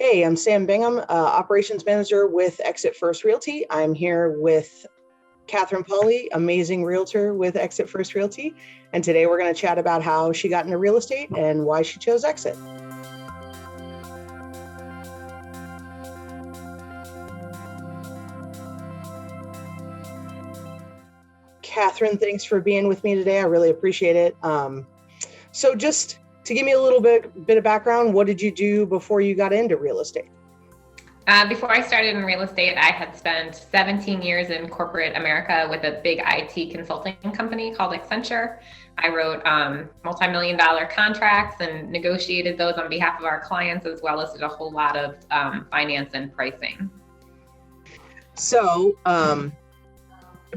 Hey, I'm Sam Bingham, Operations Manager with Exit First Realty. I'm here with Kathryn Pauly, amazing realtor with Exit First Realty. And today we're going to chat about how she got into real estate and why she chose Exit. Kathryn, thanks for being with me today. I really appreciate it. So just to give me a little bit of background, what did you do before you got into real estate? Before I started in real estate, I had spent 17 years in corporate America with a big IT consulting company called Accenture. I wrote multi-million-dollar contracts and negotiated those on behalf of our clients, as well as did a whole lot of finance and pricing. So,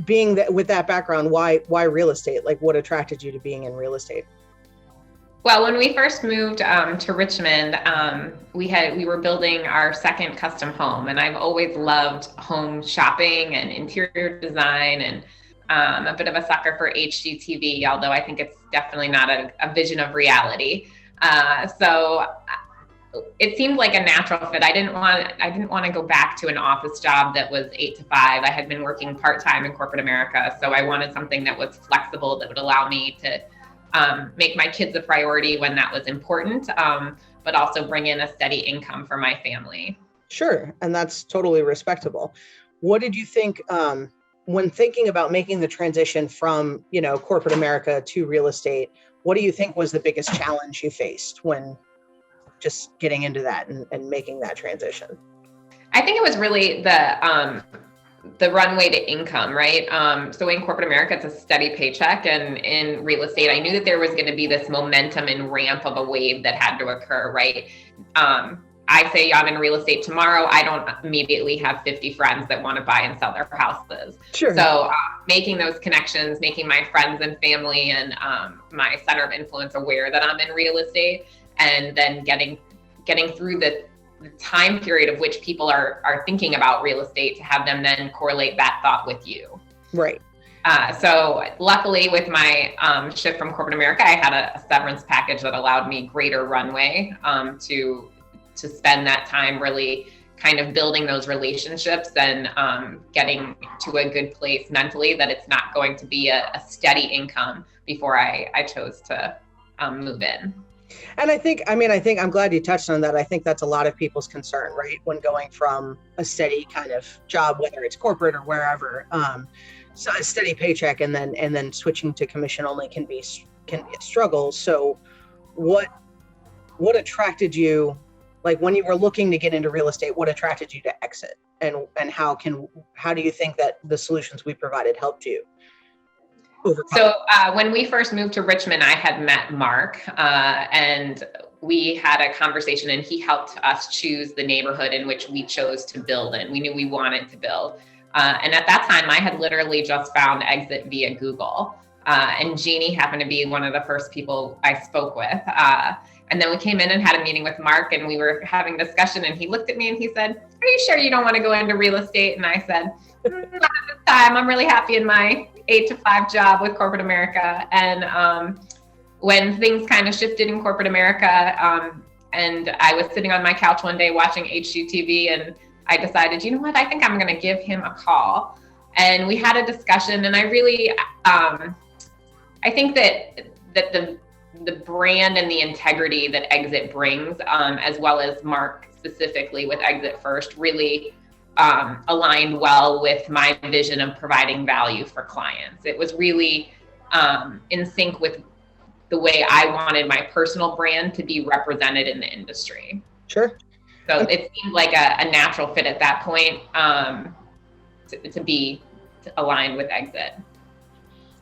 being that with that background, why real estate? Like, what attracted you to being in real estate? Well, when we first moved to Richmond, we were building our second custom home, and I've always loved home shopping and interior design, and I'm a bit of a sucker for HGTV, although I think it's definitely not a vision of reality. So it seemed like a natural fit. I didn't want to go back to an office job that was 8 to 5. I had been working part-time in corporate America, so I wanted something that was flexible, that would allow me to make my kids a priority when that was important, but also bring in a steady income for my family. Sure. And that's totally respectable. What did you think when thinking about making the transition from, corporate America to real estate? What do you think was the biggest challenge you faced when just getting into that and making that transition? I think it was really the runway to income, right? So in corporate America, it's a steady paycheck. And in real estate, I knew that there was going to be this momentum and ramp of a wave that had to occur, right? I say I'm in real estate tomorrow. I don't immediately have 50 friends that want to buy and sell their houses. Sure. So making those connections, making my friends and family and my center of influence aware that I'm in real estate, and then getting through the time period of which people are thinking about real estate to have them then correlate that thought with you. Right. So luckily with my shift from corporate America, I had a severance package that allowed me greater runway to spend that time really kind of building those relationships and getting to a good place mentally that it's not going to be a steady income before I chose to move in. And I think I'm glad you touched on that. I think that's a lot of people's concern, right? When going from a steady kind of job, whether it's corporate or wherever, so a steady paycheck and then switching to commission only can be a struggle. So what attracted you, like when you were looking to get into real estate, what attracted you to Exit, and how do you think that the solutions we provided helped you? So when we first moved to Richmond, I had met Marc and we had a conversation, and he helped us choose the neighborhood in which we chose to build in. We knew we wanted to build. And at that time, I had literally just found Exit via Google. And Jeannie happened to be one of the first people I spoke with. And then we came in and had a meeting with Marc, and we were having a discussion, and he looked at me and he said, "Are you sure you don't want to go into real estate?" And I said, "Not at this time. I'm really happy in my 8 to 5 job with corporate America." And when things kind of shifted in corporate America, and I was sitting on my couch one day watching HGTV, and I decided, you know what, I think I'm going to give him a call. And we had a discussion, and I really, I think that the brand and the integrity that Exit brings, as well as Marc specifically with Exit First, really aligned well with my vision of providing value for clients. It was really in sync with the way I wanted my personal brand to be represented in the industry. Sure. So it seemed like a natural fit at that point to be aligned with Exit.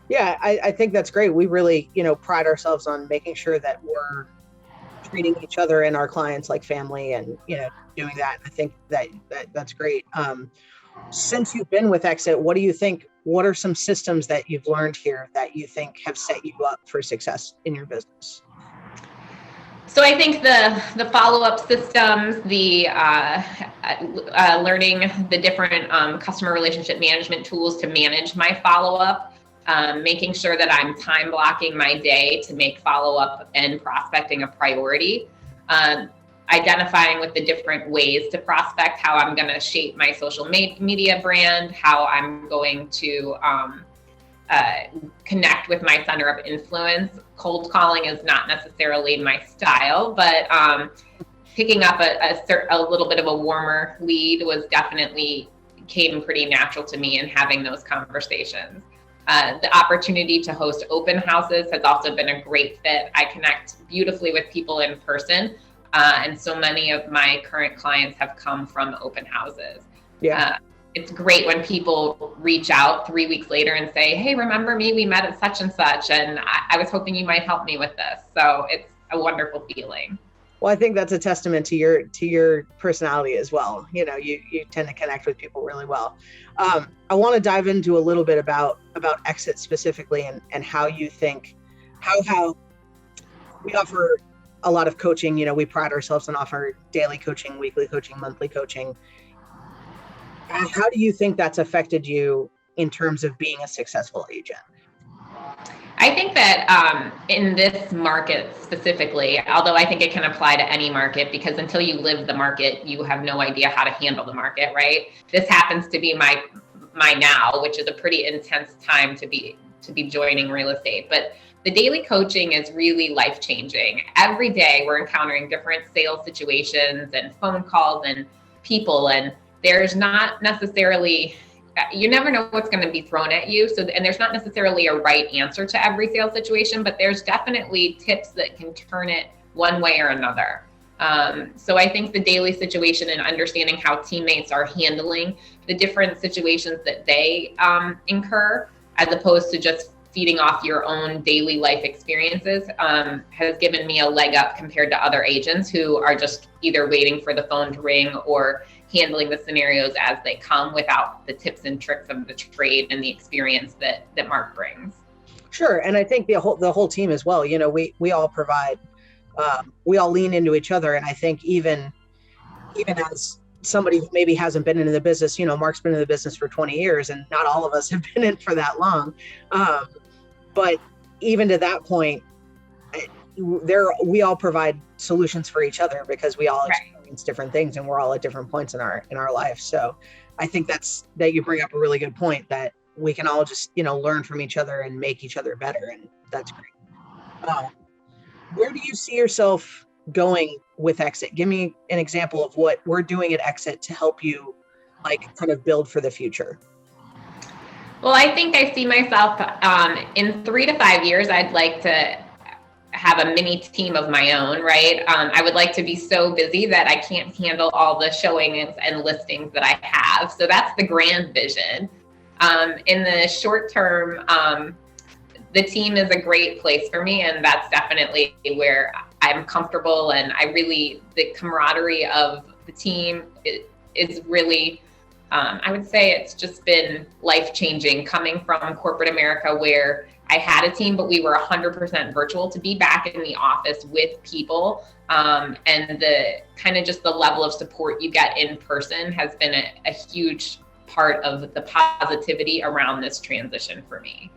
Yeah, I think that's great. We really, pride ourselves on making sure that we're treating each other and our clients like family, and doing that. I think that's great. Since you've been with Exit, what do you think? What are some systems that you've learned here that you think have set you up for success in your business? So I think the follow-up systems, the learning the different customer relationship management tools to manage my follow-up, making sure that I'm time blocking my day to make follow-up and prospecting a priority. I identifying with the different ways to prospect, how I'm going to shape my social media brand, how I'm going to connect with my center of influence. Cold calling is not necessarily my style, but picking up a little bit of a warmer lead came pretty natural to me in having those conversations. The opportunity to host open houses has also been a great fit. I connect beautifully with people in person, and so many of my current clients have come from open houses. Yeah. It's great when people reach out 3 weeks later and say, hey, remember me? We met at such and such, and I was hoping you might help me with this. So it's a wonderful feeling. Well, I think that's a testament to your personality as well. You know, you tend to connect with people really well. I want to dive into a little bit about Exit specifically, and how you think, how we offer a lot of coaching. You know, we pride ourselves on offering daily coaching, weekly coaching, monthly coaching. How do you think that's affected you in terms of being a successful agent? I think that in this market specifically, although I think it can apply to any market, because until you live the market, you have no idea how to handle the market, right? This happens to be my now, which is a pretty intense time to be joining real estate. But the daily coaching is really life-changing. Every day we're encountering different sales situations and phone calls and people, and there's not necessarily, you never know what's going to be thrown at you. So, and there's not necessarily a right answer to every sales situation, but there's definitely tips that can turn it one way or another. So I think the daily situation and understanding how teammates are handling the different situations that they incur, as opposed to just feeding off your own daily life experiences, has given me a leg up compared to other agents who are just either waiting for the phone to ring or handling the scenarios as they come without the tips and tricks of the trade and the experience that Marc brings. Sure. And I think the whole team as well, you know, we all provide, we all lean into each other. And I think even as somebody who maybe hasn't been in the business, you know, Marc's been in the business for 20 years and not all of us have been in for that long. But even to that point, we all provide solutions for each other because we all experience different things and we're all at different points in our life. So I think that you bring up a really good point, that we can all just, you know, learn from each other and make each other better. And that's great. Where do you see yourself going with Exit? Give me an example of what we're doing at Exit to help you, like, kind of build for the future. Well, I think I see myself in 3 to 5 years, I'd like to have a mini team of my own, right? I would like to be so busy that I can't handle all the showings and listings that I have. So that's the grand vision. In the short term, the team is a great place for me, and that's definitely where I'm comfortable. And the camaraderie of the team is really, I would say it's just been life-changing coming from corporate America, where I had a team, but we were 100% virtual. To be back in the office with people, and the kind of just the level of support you get in person has been a huge part of the positivity around this transition for me.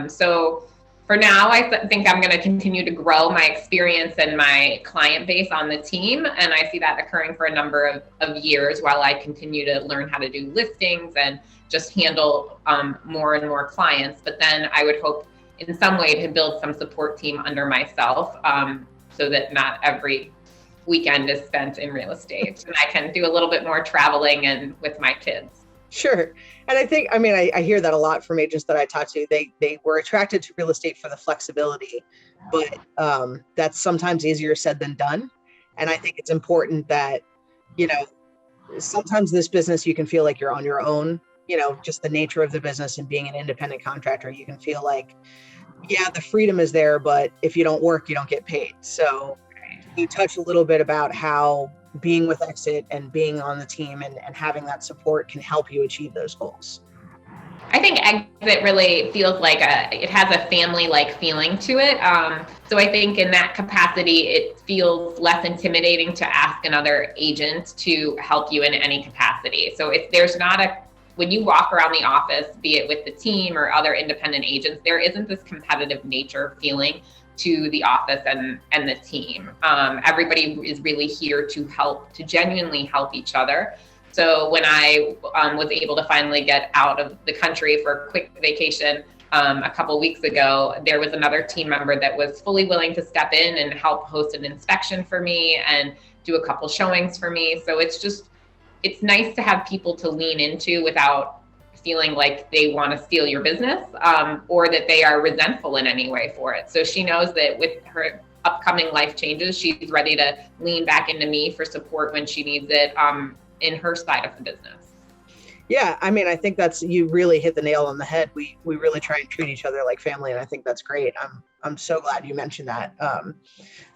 So for now, I think I'm going to continue to grow my experience and my client base on the team. And I see that occurring for a number of years while I continue to learn how to do listings and just handle more and more clients. But then I would hope in some way to build some support team under myself, so that not every weekend is spent in real estate and I can do a little bit more traveling and with my kids. Sure. And I think, I mean, I hear that a lot from agents that I talk to. They were attracted to real estate for the flexibility, but that's sometimes easier said than done. And I think it's important that, you know, sometimes this business, you can feel like you're on your own, you know, just the nature of the business and being an independent contractor, you can feel like, yeah, the freedom is there, but if you don't work, you don't get paid. So you touch a little bit about how being with Exit and being on the team and having that support can help you achieve those goals. I think Exit really feels like it has a family-like feeling to it. So I think in that capacity, it feels less intimidating to ask another agent to help you in any capacity. So if there's not when you walk around the office, be it with the team or other independent agents, there isn't this competitive nature feeling to the office and the team. Everybody is really here to help, to genuinely help each other. So when I was able to finally get out of the country for a quick vacation a couple weeks ago, there was another team member that was fully willing to step in and help host an inspection for me and do a couple showings for me. So it's nice to have people to lean into without feeling like they want to steal your business or that they are resentful in any way for it. So she knows that with her upcoming life changes, she's ready to lean back into me for support when she needs it in her side of the business. Yeah, I mean, I think you really hit the nail on the head. We really try and treat each other like family, and I think that's great. I'm so glad you mentioned that.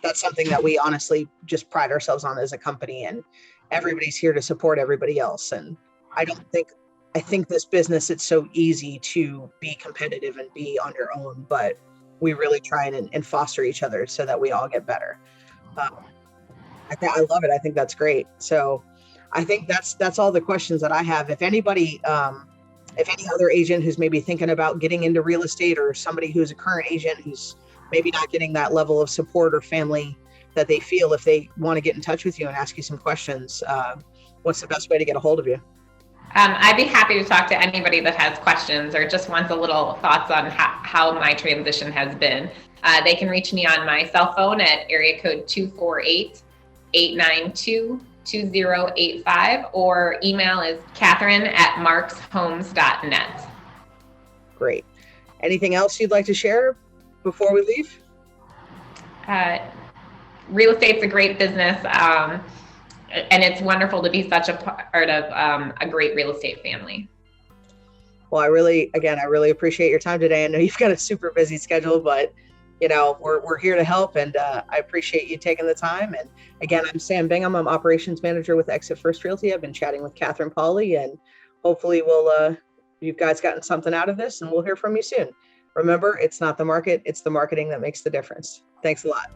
That's something that we honestly just pride ourselves on as a company, and everybody's here to support everybody else. And I think this business, it's so easy to be competitive and be on your own, but we really try and foster each other so that we all get better. I love it. I think that's great. So I think that's all the questions that I have. If anybody, if any other agent who's maybe thinking about getting into real estate, or somebody who's a current agent who's maybe not getting that level of support or family that they feel, if they want to get in touch with you and ask you some questions, what's the best way to get a hold of you? I'd be happy to talk to anybody that has questions or just wants a little thoughts on how my transition has been. They can reach me on my cell phone at area code 248-892-2085, or email is Kathryn@markshomes.net. Great. Anything else you'd like to share before we leave? Real estate's a great business, and it's wonderful to be such a part of a great real estate family. Well, I really appreciate your time today. I know you've got a super busy schedule, but we're here to help, and I appreciate you taking the time. And again, I'm Sam Bingham. I'm operations manager with Exit First Realty. I've been chatting with Kathryn Pauly, and hopefully you guys gotten something out of this, and we'll hear from you soon. Remember, it's not the market, it's the marketing that makes the difference. Thanks a lot.